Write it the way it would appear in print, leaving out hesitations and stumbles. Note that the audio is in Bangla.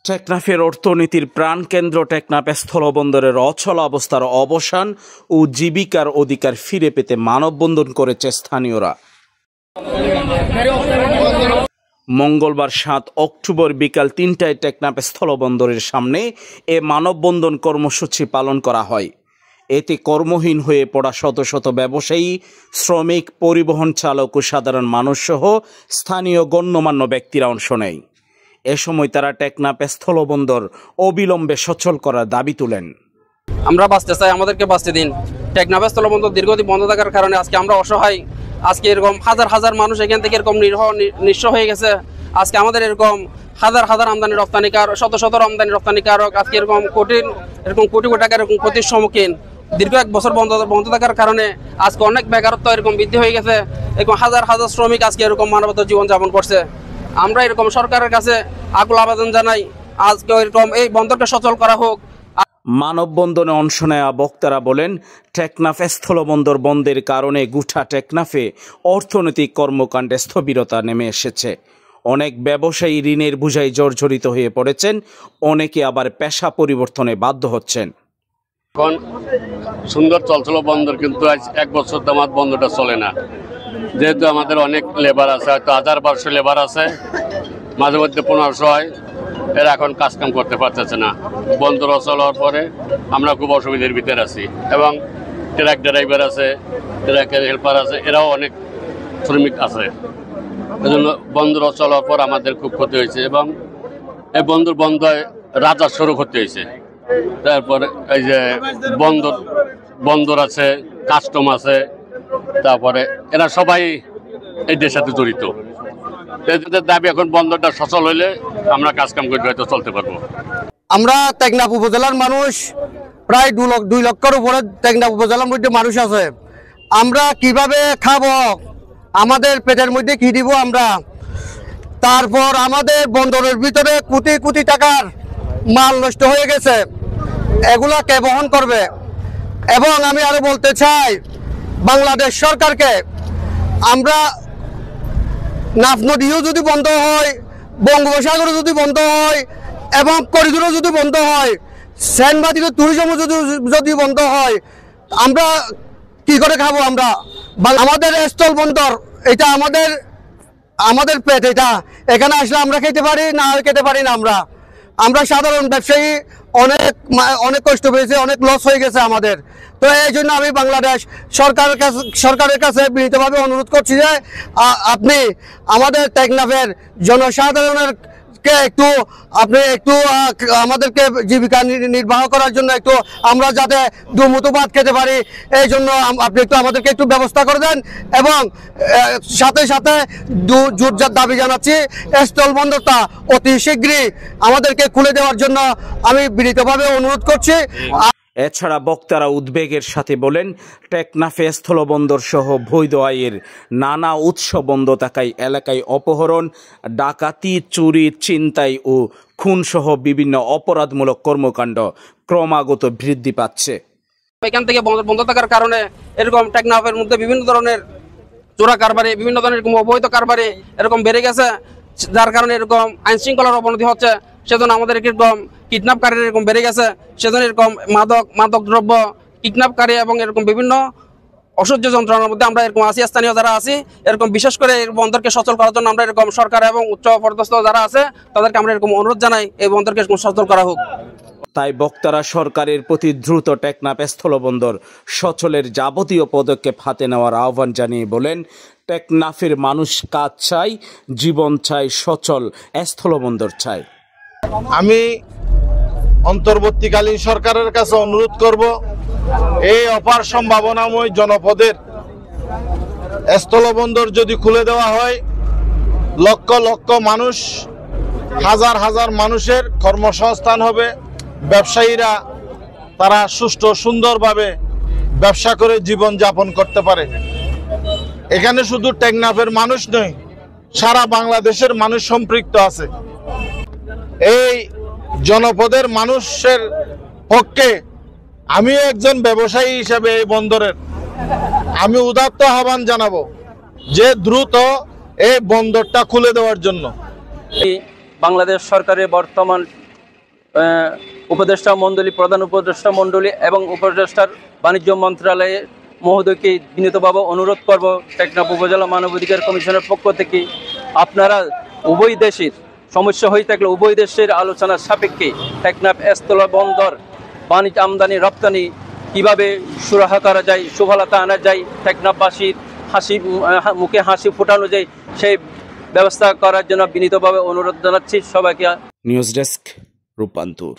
টেকনাফের অর্থনীতির প্রাণকেন্দ্র টেকনাফ স্থলবন্দরের অচল অবস্থার অবসান ও জীবিকার অধিকার ফিরে পেতে মানববন্ধন করেছে স্থানীয়রা। মঙ্গলবার ৭ অক্টোবর বিকাল ৩টায় টেকনাফ স্থলবন্দরের সামনে এ মানববন্ধন কর্মসূচি পালন করা হয়। এতে কর্মহীন হয়ে পড়া শত শত ব্যবসায়ী, শ্রমিক, পরিবহন চালক ও সাধারণ মানুষসহ স্থানীয় গণ্যমান্য ব্যক্তিরা অংশ নেয়। এ সময় তারা টেকনাফ স্থলবন্দর অবিলম্বে সচল করার দাবি তোলেন। আমরা বাঁচতে চাই, আমাদেরকে বাঁচতে দিন। টেকনাফ স্থলবন্দর দীর্ঘদিন বন্ধ থাকার কারণে আজকে আমরা অসহায়। আজকে এরকম হাজার হাজার মানুষ এখান থেকে এরকম নিঃস্ব হয়ে গেছে। আজকে আমাদের এরকম হাজার হাজার আমদানি রপ্তানিকারক, শত শত আমদানি রপ্তানিকারক আজকে এরকম কোটি কোটি টাকার এরকম ক্ষতির সম্মুখীন। দীর্ঘ 1 বছর বন্ধ থাকার কারণে আজকে অনেক বেকারত্ব এরকম বৃদ্ধি হয়ে গেছে। এরকম হাজার হাজার শ্রমিক আজকে এরকম মানবতা জীবনযাপন করছে। আমরা এরকম সরকারের কাছে আকুল আবেদন জানাই, আজকে এরকম এই বন্দরকে সচল করা হোক। মানববন্ধনে অংশ নেওয়া বক্তারা বলেন, টেকনাফ স্থলবন্দর বন্ধের কারণে গোটা টেকনাফে অর্থনৈতিক কর্মকাণ্ডে স্থবিরতা নেমে এসেছে। অনেক ব্যবসায়ী ঋণের বোঝায় জর্জরিত হয়ে পড়েছেন, অনেকে আবার পেশা পরিবর্তনে বাধ্য হচ্ছেন। এখন সুন্দর চলছিল বন্দর, কিন্তু আজ 1 বছর দামাত বন্দরটা চলে না। যেহেতু আমাদের অনেক লেবার আছে, হয়তো 1000-1200 লেবার আছে, মাঝে মধ্যে 1500 হয়, এরা এখন কাজকাম করতে পারতেছে না। বন্দর অচল হওয়ার পরে আমরা খুব অসুবিধার ভিতরে আছি। এবং ট্রাক ড্রাইভার আছে, ট্রাকের হেল্পার আছে, এরাও অনেক শ্রমিক আছে। এজন্য বন্দর অচল হওয়ার পর আমাদের খুব ক্ষতি হয়েছে। এবং এই বন্দর বন্ধ হয় রাজস্বরও ক্ষতি হয়েছে। তারপরে এই যে বন্দর আছে, কাস্টম আছে, তারপরে এরা সবাই এদের সাথে জড়িত। এদের দাবি এখন বন্দরটা সচল হইলে আমরা কাজকাম করে হয়তো চলতে পারবো। আমরা টেকনাফ উপজেলার মানুষ, প্রায় 2 লক্ষের উপরে টেকনাফ উপজেলার মধ্যে মানুষ আছে। আমরা কিভাবে খাবো? আমাদের পেটের মধ্যে কি দিব আমরা? তারপর আমাদের বন্দরের ভিতরে কোটি কোটি টাকার মাল নষ্ট হয়ে গেছে, এগুলা কে বহন করবে? এবং আমি আরো বলতে চাই, বাংলাদেশ সরকারকে, আমরা নাফ নদীও যদি বন্ধ হয়, বঙ্গোপসাগরও যদি বন্ধ হয়, এবং করিডোরও যদি বন্ধ হয়, সেনবাদীর ট্যুরিজমও যদি বন্ধ হয়, আমরা কি করে খাবো? আমরা আমাদের স্থল বন্দর, এটা আমাদের পেট, এটা এখানে আসলে আমরা খেতে পারি না, খেতে পারি না। আমরা সাধারণ ব্যবসায়ী অনেক কষ্ট পেয়েছে, অনেক লস হয়ে গেছে আমাদের। তো এই জন্য আমি বাংলাদেশ সরকারের কাছে বিনীতভাবে অনুরোধ করছি যে আপনি আমাদের টেকনাফের জনসাধারণের একটু আমাদেরকে জীবিকা নির্বাহ করার জন্য একটু আমরা যাতে দুমুঠো ভাত খেতে পারি, এই জন্য আপনি একটু আমাদেরকে একটু ব্যবস্থা করে দেন। এবং সাথে সাথে জোরদার দাবি জানাচ্ছি, স্থলবন্দরটা অতি শীঘ্রই আমাদেরকে খুলে দেওয়ার জন্য আমি বিনীতভাবে অনুরোধ করছি। এছাড়া বক্তারা উদ্বেগের সাথে বলেন, টেকনাফে স্থলবন্দর সহ বৈধ আয়ের নানা উৎস বন্ধ থাকায় এলাকায় অপহরণ, ডাকাতি, চুরি, ছিনতাই ও খুনসহ বিভিন্ন অপরাধমূলক কর্মকাণ্ড ক্রমাগত বৃদ্ধি পাচ্ছে। এখান থেকে বন্ধ থাকার কারণে এরকম টেকনাফের মধ্যে বিভিন্ন ধরনের চোরা কারবারি, বিভিন্ন ধরনের অবৈধ কারবারি এরকম বেড়ে গেছে, যার কারণে এরকম আইন শৃঙ্খলার অবনতি হচ্ছে। সেজন্য আমাদের এরকম কিডন্যাপকারী এরকম বেড়ে গেছে। সেজন্য এরকম মাদক দ্রব্য, কিডন্যাপকারী এবং এরকম বিভিন্ন অসহ্য যন্ত্রণার মধ্যে আমরা এরকম আছি। স্থানীয় যারা আছি, এরকম বিশেষ করে এই বন্দরকে সচল করার জন্য আমরা এরকম সরকার এবং উচ্চ পদস্থ যারা আছে তাদেরকে আমরা এরকম অনুরোধ জানাই, এই বন্দরকে সচল করা হোক। তাই বক্তারা সরকারের প্রতি দ্রুত টেকনাফ স্থলবন্দর সচলের যাবতীয় পদক্ষেপ হাতে নেওয়ার আহ্বান জানিয়ে বলেন, টেকনাফের মানুষ কাজ চাই, জীবন চাই, সচল স্থলবন্দর চাই। আমি অন্তর্বর্তীকালীন সরকারের কাছে অনুরোধ করব, এই অপার সম্ভাবনাময় জনপদের স্থলবন্দর যদি খুলে দেওয়া হয়, লক্ষ লক্ষ মানুষ, হাজার হাজার মানুষের কর্মসংস্থান হবে। ব্যবসায়ীরা তারা সুষ্ঠু সুন্দরভাবে ব্যবসা করে জীবন যাপন করতে পারে। এখানে শুধু টেকনাফের মানুষ নয়, সারা বাংলাদেশের মানুষ সম্পৃক্ত আছে। এই জনপদের মানুষের পক্ষে আমিও একজন ব্যবসায়ী হিসেবে এই বন্দরের আমি উদাত্ত আহ্বান জানাবো যে দ্রুত এই বন্দরটা খুলে দেওয়ার জন্য। বাংলাদেশ সরকারের বর্তমান উপদেষ্টা মণ্ডলী, প্রধান উপদেষ্টা মণ্ডলী এবং উপদেষ্টার বাণিজ্য মন্ত্রণালয়ে মহোদয়কে বিনীতভাবে অনুরোধ করব, টেকনাফ উপজেলা মানবাধিকার কমিশনের পক্ষ থেকে আপনারা উভয় দেশের সমস্যা হয়ে থাকলে উভয় দেশের আলোচনার সাপেক্ষে টেকনাফ স্থলবন্দর বাণিজ্য আমদানি রপ্তানি কীভাবে সুরাহা করা যায়, সফলতা আনা যায়, টেকনাফবাসীর মুখে হাসি ফোটানো যায়, সেই ব্যবস্থা করার জন্য বিনীতভাবে অনুরোধ জানাচ্ছি সবাইকে। নিউজ ডেস্ক, রূপান্তর।